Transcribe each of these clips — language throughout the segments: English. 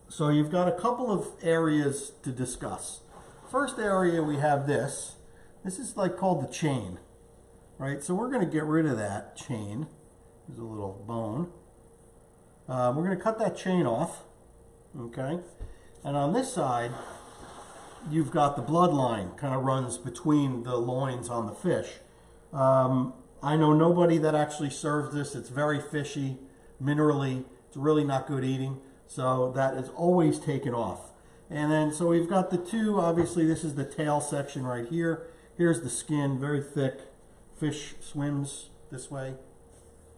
So you've got a couple of areas to discuss. First area, we have this. This is like called the chain, right? So we're going to get rid of that chain. There's a little bone. We're going to cut that chain off, okay? And on this side, you've got the bloodline, kind of runs between the loins on the fish. I know nobody that actually serves this. It's very fishy, minerally. It's really not good eating. So that is always taken off. And then, so we've got the two, obviously this is the tail section right here. Here's the skin, very thick. Fish swims this way.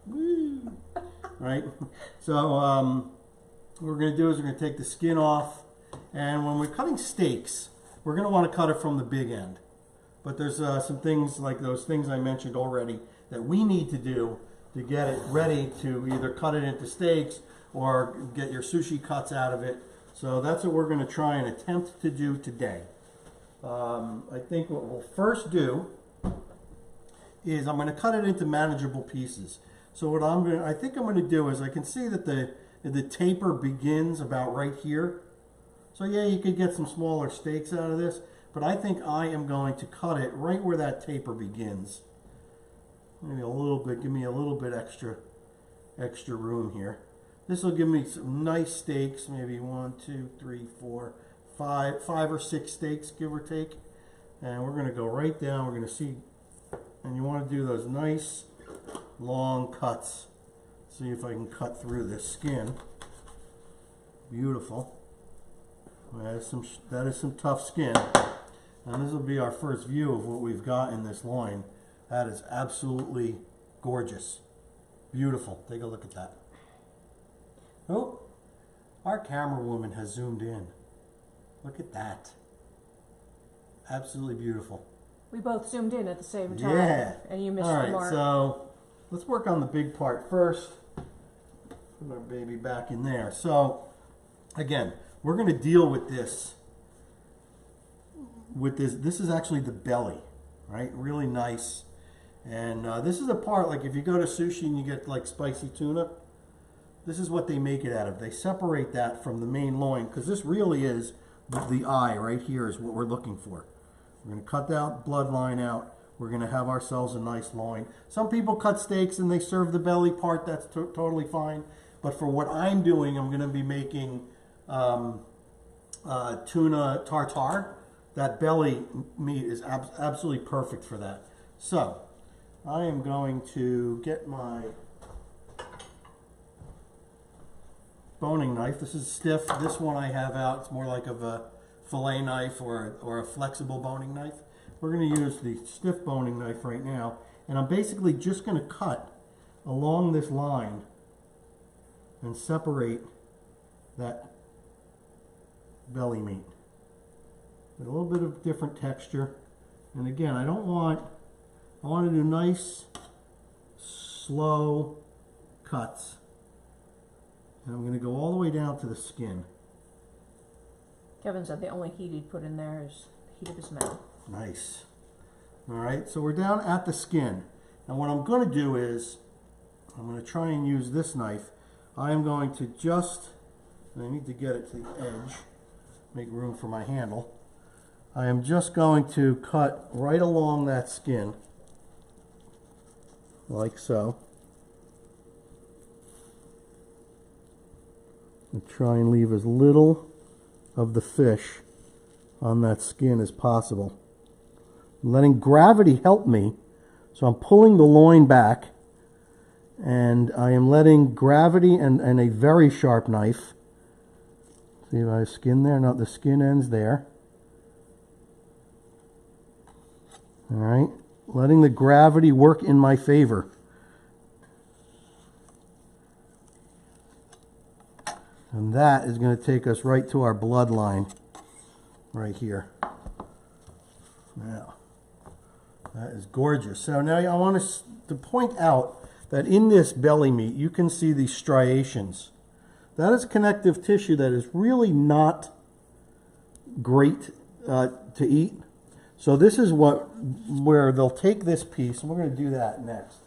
Woo! Right? So what we're going to do is we're going to take the skin off. And when we're cutting steaks, we're going to want to cut it from the big end. But there's some things like those things I mentioned already that we need to do to get it ready to either cut it into steaks or get your sushi cuts out of it. So that's what we're going to try and attempt to do today. I think what we'll first do is I'm going to cut it into manageable pieces. So what I think I'm going to do is I can see that the taper begins about right here. So yeah, you could get some smaller steaks out of this, but I think I am going to cut it right where that taper begins. Maybe a little bit, give me a little bit extra room here. This will give me some nice steaks, maybe 1, 2, 3, 4, 5 or 6 steaks, give or take. And we're going to go right down. We're going to see, and you want to do those nice long cuts. See if I can cut through this skin. Beautiful. That is some tough skin. And this will be our first view of what we've got in this loin. That is absolutely gorgeous. Beautiful. Take a look at that. Oh, our camera woman has zoomed in. Look at that. Absolutely beautiful. We both zoomed in at the same time. Yeah. And you missed the mark. All right, so let's work on the big part first. Put our baby back in there. So, again, we're going to deal with this. This is actually the belly, right? Really nice. And this is a part, like if you go to sushi and you get like spicy tuna, this is what they make it out of. They separate that from the main loin because this really is the eye right here is what we're looking for. We're going to cut that bloodline out. We're going to have ourselves a nice loin. Some people cut steaks and they serve the belly part. That's totally fine. But for what I'm doing, I'm going to be making tuna tartare. That belly meat is absolutely perfect for that. So I am going to get my boning knife. This is stiff. This one I have out. It's more like of a fillet knife or a flexible boning knife. We're going to use the stiff boning knife right now. And I'm basically just going to cut along this line and separate that belly meat. With a little bit of different texture. And again, I want to do nice, slow cuts. And I'm going to go all the way down to the skin. Kevin said the only heat he'd put in there is the heat of his mouth. Nice. All right, so we're down at the skin. And what I'm going to do is, I'm going to try and use this knife. I am going to I need to get it to the edge, make room for my handle. I am just going to cut right along that skin, like so. And try and leave as little of the fish on that skin as possible. I'm letting gravity help me, so I'm pulling the loin back, and I am letting gravity and a very sharp knife. See if I have skin there? No, the skin ends there. All right, letting the gravity work in my favor. And that is going to take us right to our bloodline right here. Now, that is gorgeous. So now I want to point out that in this belly meat, you can see these striations. That is connective tissue that is really not great to eat. So this is where they'll take this piece, and we're going to do that next.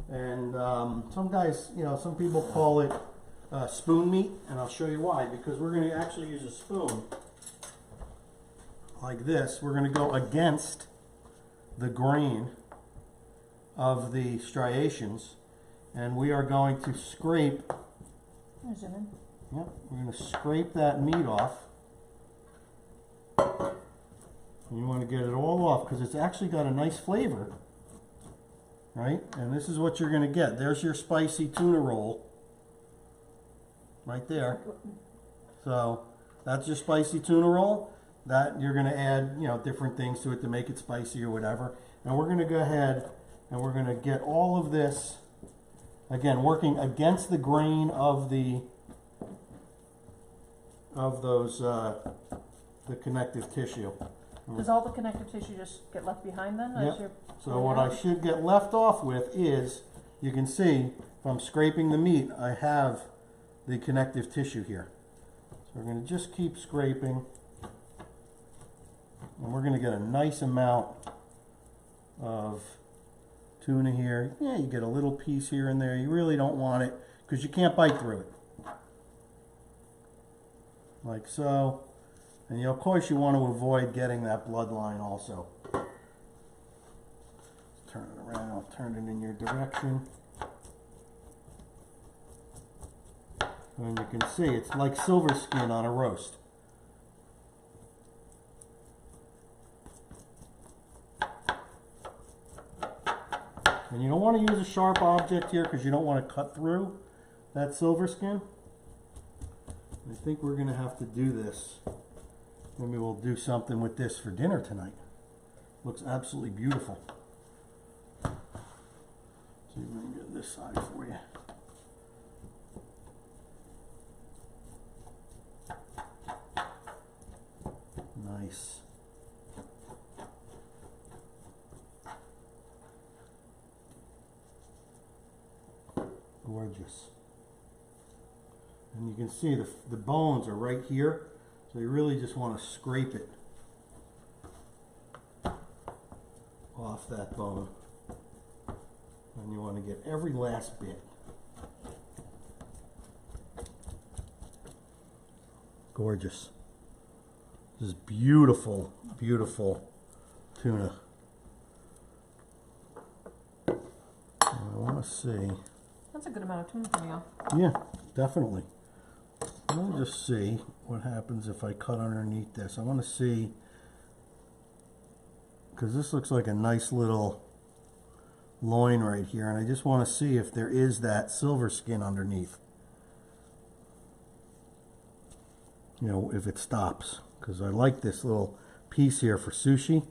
And some guys, some people call it spoon meat, and I'll show you why. Because we're going to actually use a spoon like this. We're going to go against the grain of the striations, and we are going to scrape. There's it. Yep, we're going to scrape that meat off. And you want to get it all off because it's actually got a nice flavor, right? And this is what you're going to get. There's your spicy tuna roll right there. So that's your spicy tuna roll. That you're going to add, you know, different things to it to make it spicy or whatever. And we're going to go ahead and we're going to get all of this, again, working against the grain of the connective tissue. Does all the connective tissue just get left behind then? Yep. So what I should get left off with is, you can see, if I'm scraping the meat, I have the connective tissue here. So we're going to just keep scraping. And we're going to get a nice amount of tuna here. Yeah, you get a little piece here and there. You really don't want it because you can't bite through it. Like so. And of course you want to avoid getting that bloodline also. Turn it around, I'll turn it in your direction. And you can see it's like silver skin on a roast. And you don't want to use a sharp object here because you don't want to cut through that silver skin. I think we're going to have to do this. Maybe we'll do something with this for dinner tonight. Looks absolutely beautiful. See if I can get this side for you. Nice. Gorgeous. And you can see the bones are right here, so you really just want to scrape it off that bone. And you want to get every last bit. Gorgeous. This is beautiful, beautiful tuna. I want to see. That's a good amount of tuna coming off. Yeah, definitely. Let me just see what happens if I cut underneath this. I want to see, because this looks like a nice little loin right here, and I just want to see if there is that silver skin underneath. You know, if it stops, because I like this little piece here for sushi.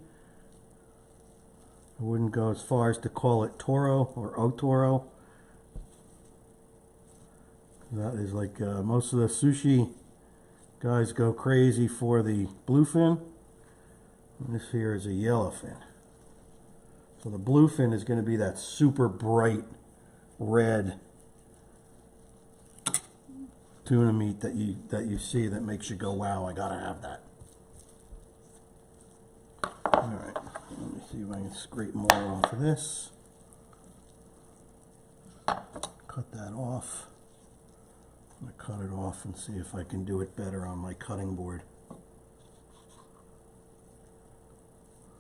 I wouldn't go as far as to call it toro or otoro. That is like most of the sushi guys go crazy for the bluefin. And this here is a yellowfin. So the bluefin is going to be that super bright red tuna meat that you see that makes you go, wow, I gotta have that. All right, let me see if I can scrape more off of this. Cut that off. I'm going to cut it off and see if I can do it better on my cutting board.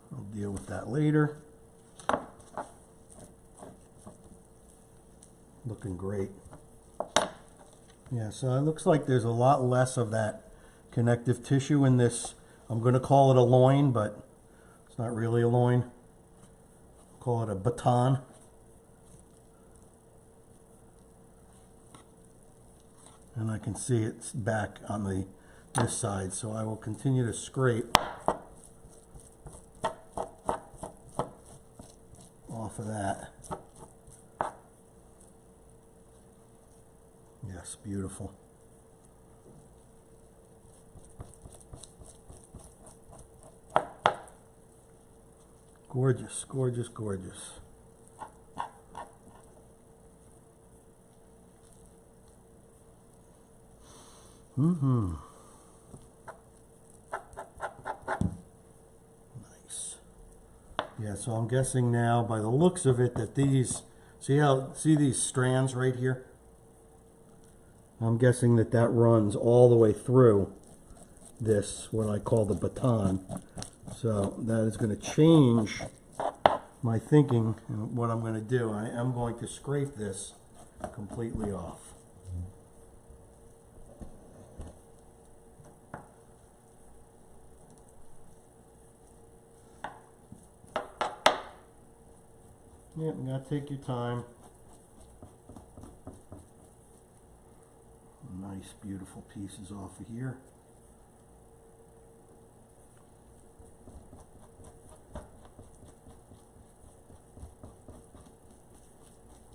I'll deal with that later. Looking great. Yeah, so it looks like there's a lot less of that connective tissue in this. I'm going to call it a loin, but it's not really a loin. I'll call it a baton. And I can see it's back on this side, so I will continue to scrape off of that. Yes, beautiful. Gorgeous, gorgeous, gorgeous. Mm-hmm. Nice. Yeah, so I'm guessing now by the looks of it that these, see these strands right here? I'm guessing that that runs all the way through this, what I call the baton. So that is going to change my thinking and what I'm going to do. I am going to scrape this completely off. Yeah, you gotta take your time. Nice, beautiful pieces off of here.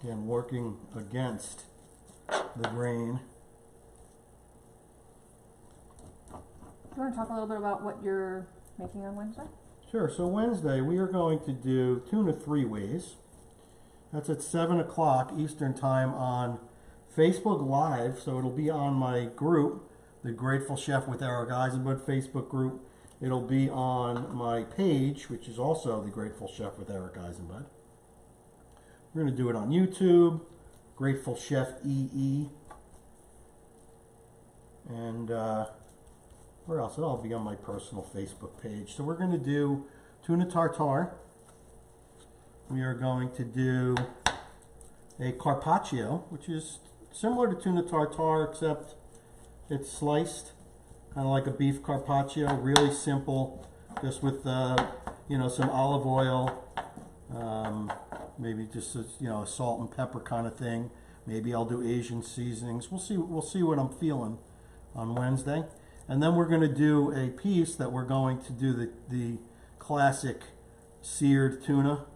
Again, working against the grain. Do you want to talk a little bit about what you're making on Wednesday? Sure. So Wednesday we are going to do tuna 3 ways. That's at 7 o'clock Eastern Time on Facebook Live. So it'll be on my group, the Grateful Chef with Eric Eisenbud Facebook group. It'll be on my page, which is also the Grateful Chef with Eric Eisenbud. We're going to do it on YouTube, Grateful Chef EE. And where else? It'll be on my personal Facebook page. So we're going to do tuna tartare. We are going to do a carpaccio, which is similar to tuna tartare, except it's sliced, kind of like a beef carpaccio. Really simple, just with you know, some olive oil, maybe just a, you know, a salt and pepper kind of thing. Maybe I'll do Asian seasonings. We'll see. We'll see what I'm feeling on Wednesday, and then we're going to do a piece that we're going to do the classic seared tuna,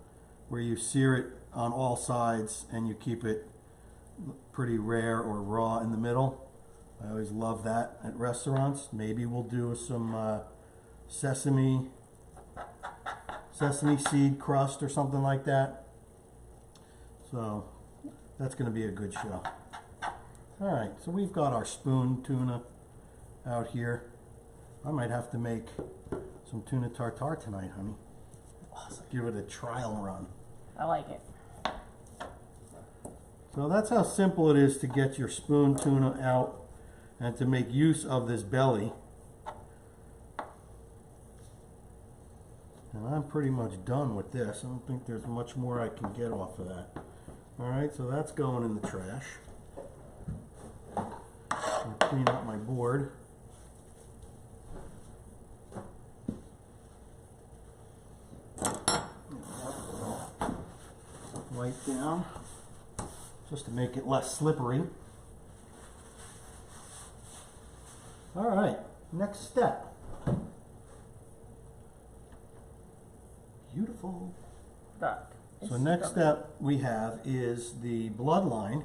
where you sear it on all sides and you keep it pretty rare or raw in the middle. I always love that at restaurants. Maybe we'll do some sesame seed crust or something like that. So that's going to be a good show. All right, so we've got our spoon tuna out here. I might have to make some tuna tartare tonight, honey. Awesome. Give it a trial run. I like it. So that's how simple it is to get your spoon tuna out and to make use of this belly. And I'm pretty much done with this. I don't think there's much more I can get off of that. All right, so that's going in the trash. I'll clean up my board. Wipe down just to make it less slippery. All right, next step. Beautiful. So next step we have is the bloodline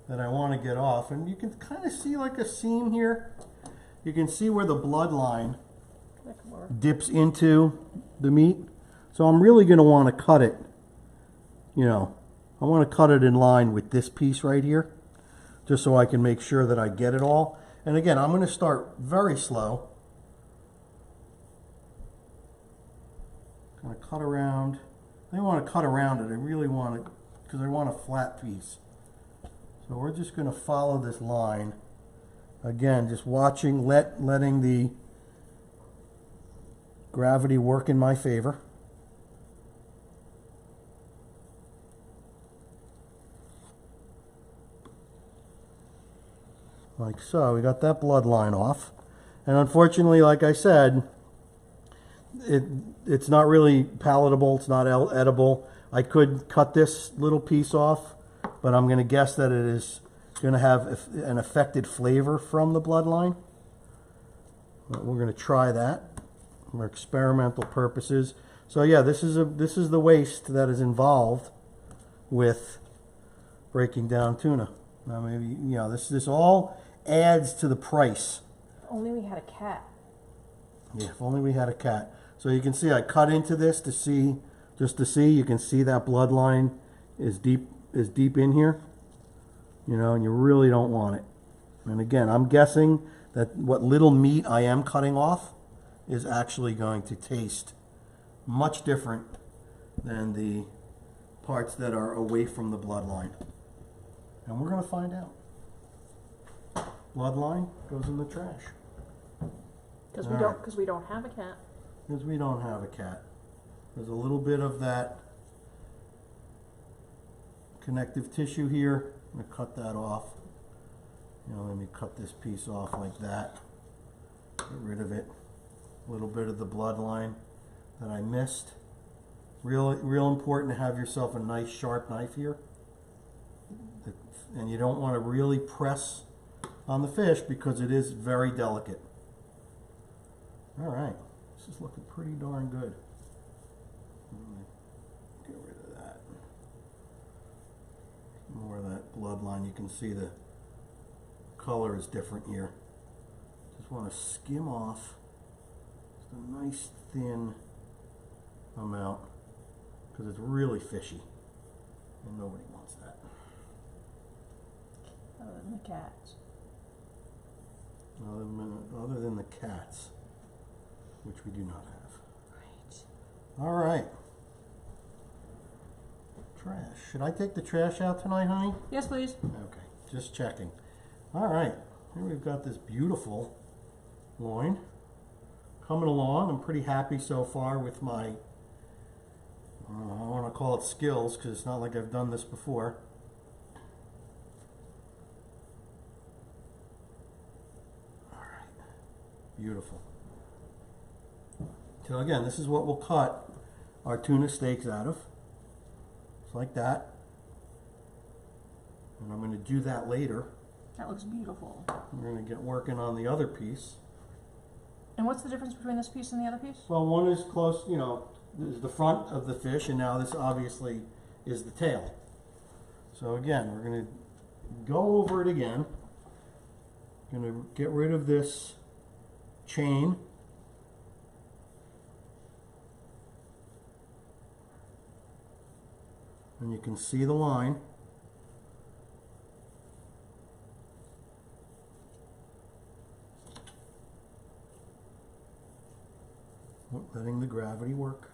that I want to get off, and you can kind of see like a seam here. You can see where the bloodline dips into the meat. So I'm really going to want to cut it. You know, I want to cut it in line with this piece right here, just so I can make sure that I get it all. And again, I'm going to start very slow. Going to cut around. I don't want to cut around it. I really want it because I want a flat piece. So we're just going to follow this line. Again, just watching, letting the gravity work in my favor. Like so. We got that bloodline off. And unfortunately, like I said, it's not really palatable. It's not edible. I could cut this little piece off, but I'm going to guess that it is going to have an affected flavor from the bloodline. But we're going to try that for experimental purposes. So yeah, this is the waste that is involved with breaking down tuna. Now maybe, you know, this all adds to the price. If only we had a cat. Yeah, if only we had a cat. So you can see I cut into this to see, just to see. You can see that bloodline is deep in here. You know, and you really don't want it. And again, I'm guessing that what little meat I am cutting off is actually going to taste much different than the parts that are away from the bloodline. And we're going to find out. Bloodline goes in the trash. Because Alright. we don't have a cat. Because we don't have a cat. There's a little bit of that connective tissue here. I'm going to cut that off. You know, let me cut this piece off like that. Get rid of it. A little bit of the bloodline that I missed. Real important to have yourself a nice sharp knife here. And you don't want to really press on the fish because it is very delicate. All right, this is looking pretty darn good. Get rid of that. More of that bloodline. You can see the color is different here. Just want to skim off just a nice thin amount because it's really fishy and nobody wants that. Other than the cats. Other than the cats, which we do not have. Right. All right. Trash. Should I take the trash out tonight, honey? Yes, please. Okay, just checking. All right, here we've got this beautiful loin coming along. I'm pretty happy so far with my, I want to call it skills because it's not like I've done this before. All right, beautiful. So again, this is what we'll cut our tuna steaks out of. Just like that. And I'm going to do that later. That looks beautiful. We're going to get working on the other piece. And what's the difference between this piece and the other piece? Well, one is close, you know, this is the front of the fish, and now this obviously is the tail. So again, we're going to go over it again. Going to get rid of this chain. And you can see the line. Letting the gravity work.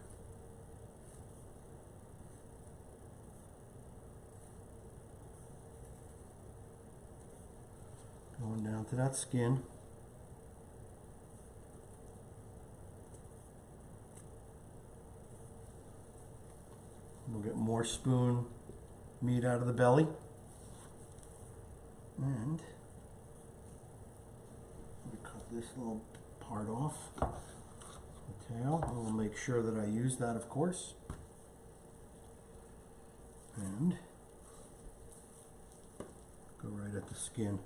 Going down to that skin. We'll get more spoon meat out of the belly. And we cut this little part off. Tail. I will make sure that I use that, of course. And go right at the skin.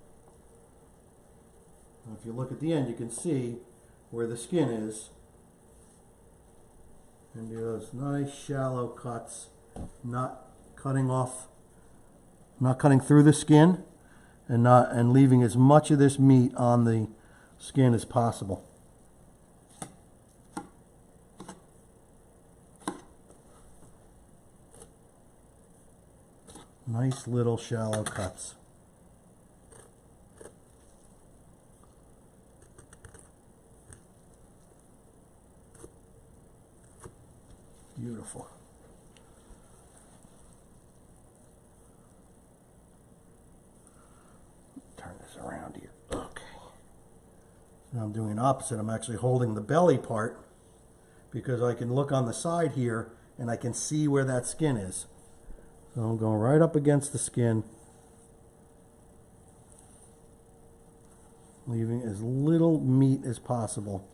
Now, if you look at the end, you can see where the skin is. And do those nice shallow cuts, not cutting off, not cutting through the skin, and leaving as much of this meat on the skin as possible. Nice little shallow cuts. Beautiful. Turn this around here. Okay. So I'm doing opposite. I'm actually holding the belly part because I can look on the side here and I can see where that skin is. So I'm going right up against the skin, leaving as little meat as possible,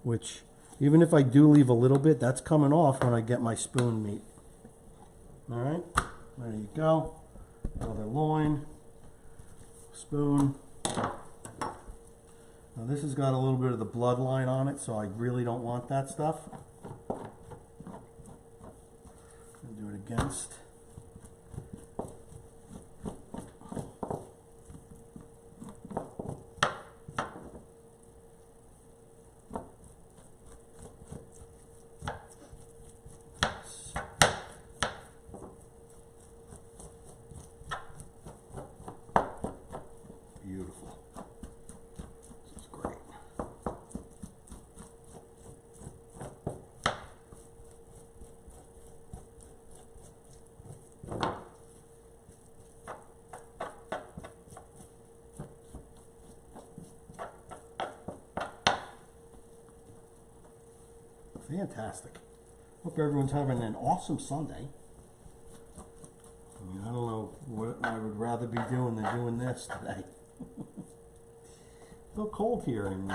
which even if I do leave a little bit, that's coming off when I get my spoon meat. All right, there you go. Another loin, spoon. Now this has got a little bit of the bloodline on it, so I really don't want that stuff. I'll do it against. Beautiful. This is great. fantastic. Hope everyone's having an awesome Sunday. I mean, I don't know what I would rather be doing than doing this today. A little cold here in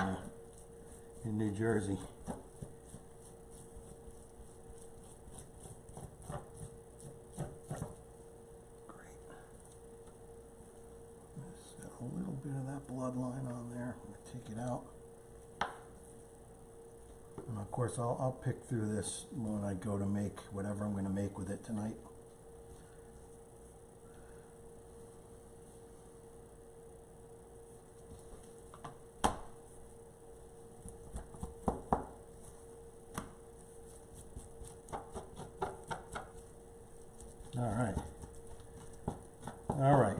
New Jersey. Great. Just got a little bit of that bloodline on there. I'm gonna take it out. And of course, I'll pick through this when I go to make whatever I'm going to make with it tonight. All right.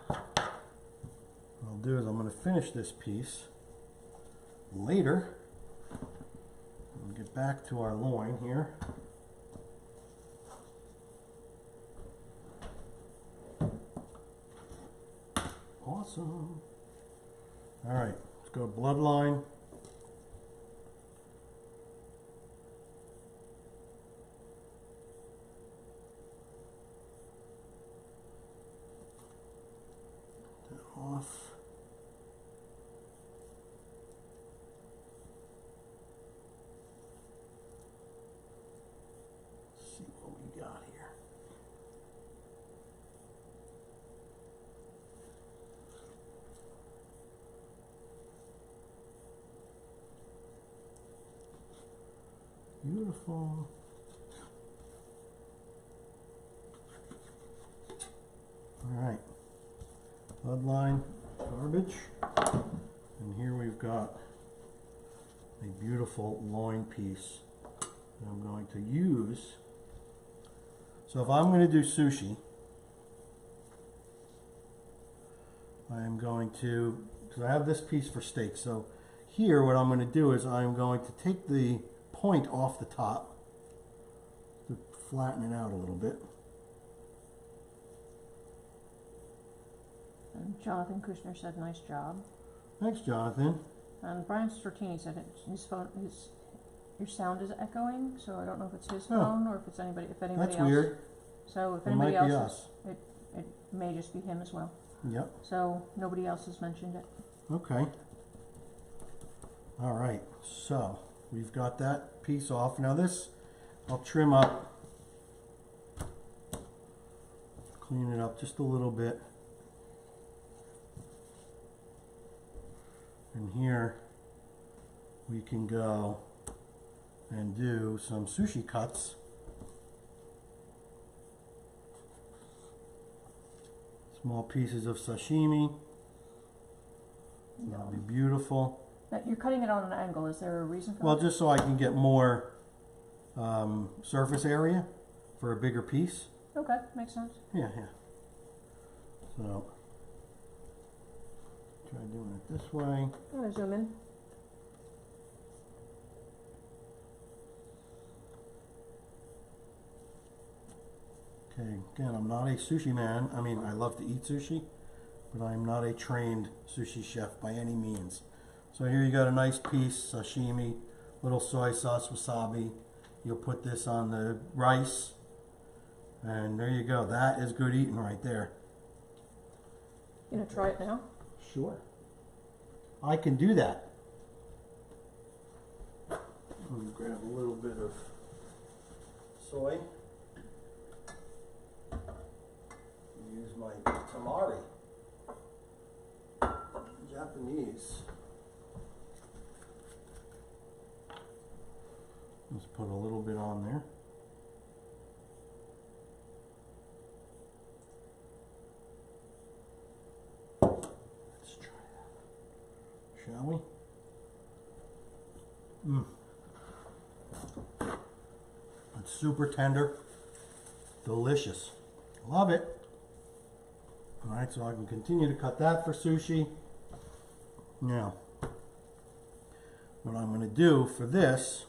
What I'll do is I'm going to finish this piece later. We'll get back to our loin here. Awesome. All right, let's go bloodline. That off. See what we got here. Beautiful. All right, bloodline, garbage, and here we've got a beautiful loin piece that I'm going to use. So if I'm going to do sushi, I am going to, because I have this piece for steak, so here what I'm going to do is I'm going to take the point off the top to flatten it out a little bit. And Jonathan Kushner said, "Nice job." Thanks, Jonathan. And Brian Stortini said his phone, your sound is echoing, so I don't know if it's his phone or if it's anybody else. That's weird. So if It anybody might be else, us. it may just be him as well. Yep. So nobody else has mentioned it. Okay. All right. So we've got that piece off. Now this, I'll trim up, clean it up just a little bit. And here we can go and do some sushi cuts. Small pieces of sashimi. That'll be beautiful. Now, you're cutting it on an angle. Is there a reason for Well, that? just so I can get more surface area for a bigger piece. Okay, makes sense. Yeah, yeah. So, try doing it this way. I'm gonna zoom in. Okay, again, I'm not a sushi man. I mean, I love to eat sushi, but I'm not a trained sushi chef by any means. So here you got a nice piece, sashimi, little soy sauce, wasabi. You'll put this on the rice, and there you go. That is good eating right there. You gonna try it now? Sure. I can do that. Let me grab a little bit of soy. Use my tamari. Japanese. Let's put a little bit on there. Let's try that. Shall we? It's super tender. Delicious. Love it. Alright, so I can continue to cut that for sushi. Now, what I'm going to do for this,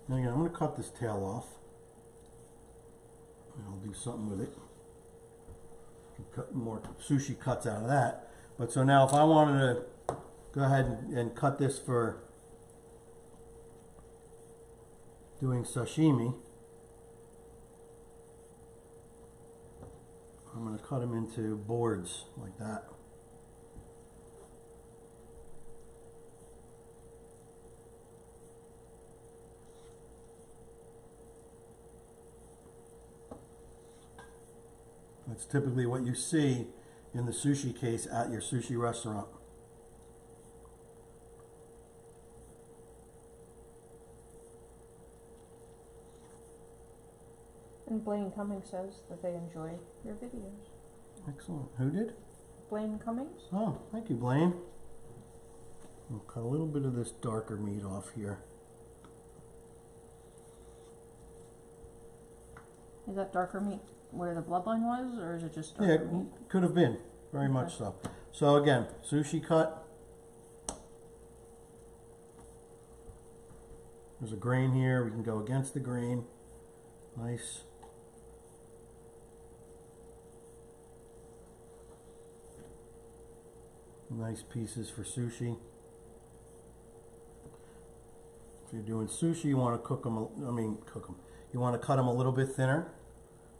again, I'm going to cut this tail off. And I'll do something with it. Cut more sushi cuts out of that. But so now if I wanted to go ahead and cut this for doing sashimi, I'm going to cut them into boards like that. That's typically what you see in the sushi case at your sushi restaurant. And Blaine Cummings says that they enjoy your videos. Excellent. Who did? Blaine Cummings? Oh, thank you, Blaine. We'll cut a little bit of this darker meat off here. Is that darker meat where the bloodline was, or is it just Yeah, darker meat? it could have been. Very much so. So again, sushi cut. There's a grain here. We can go against the grain. Nice. Nice pieces for sushi. If you're doing sushi, you want to cook them, you want to cut them a little bit thinner,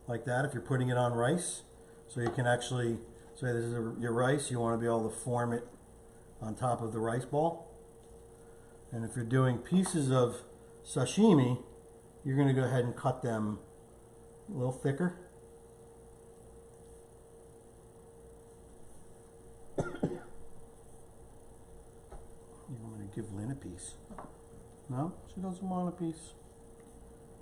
like that, if you're putting it on rice. So you can actually, say this is your rice, you want to be able to form it on top of the rice ball. And if you're doing pieces of sashimi, you're going to go ahead and cut them a little thicker. You want to give Lynn a piece? No? She doesn't want a piece.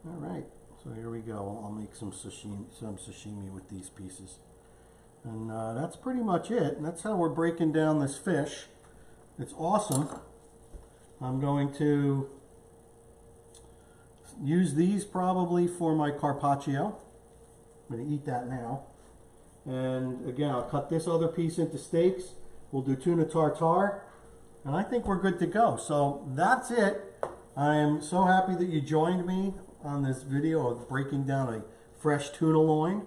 All right. So here we go. I'll make some sashimi with these pieces. And that's pretty much it. And that's how we're breaking down this fish. It's awesome. I'm going to use these probably for my carpaccio. I'm going to eat that now. And again, I'll cut this other piece into steaks. We'll do tuna tartare. And I think we're good to go. So that's it. I am so happy that you joined me on this video of breaking down a fresh tuna loin.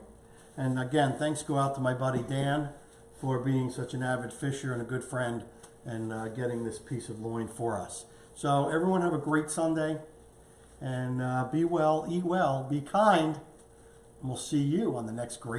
And again, thanks go out to my buddy Dan for being such an avid fisher and a good friend and getting this piece of loin for us. So everyone have a great Sunday, and be well, eat well, be kind, and we'll see you on the next great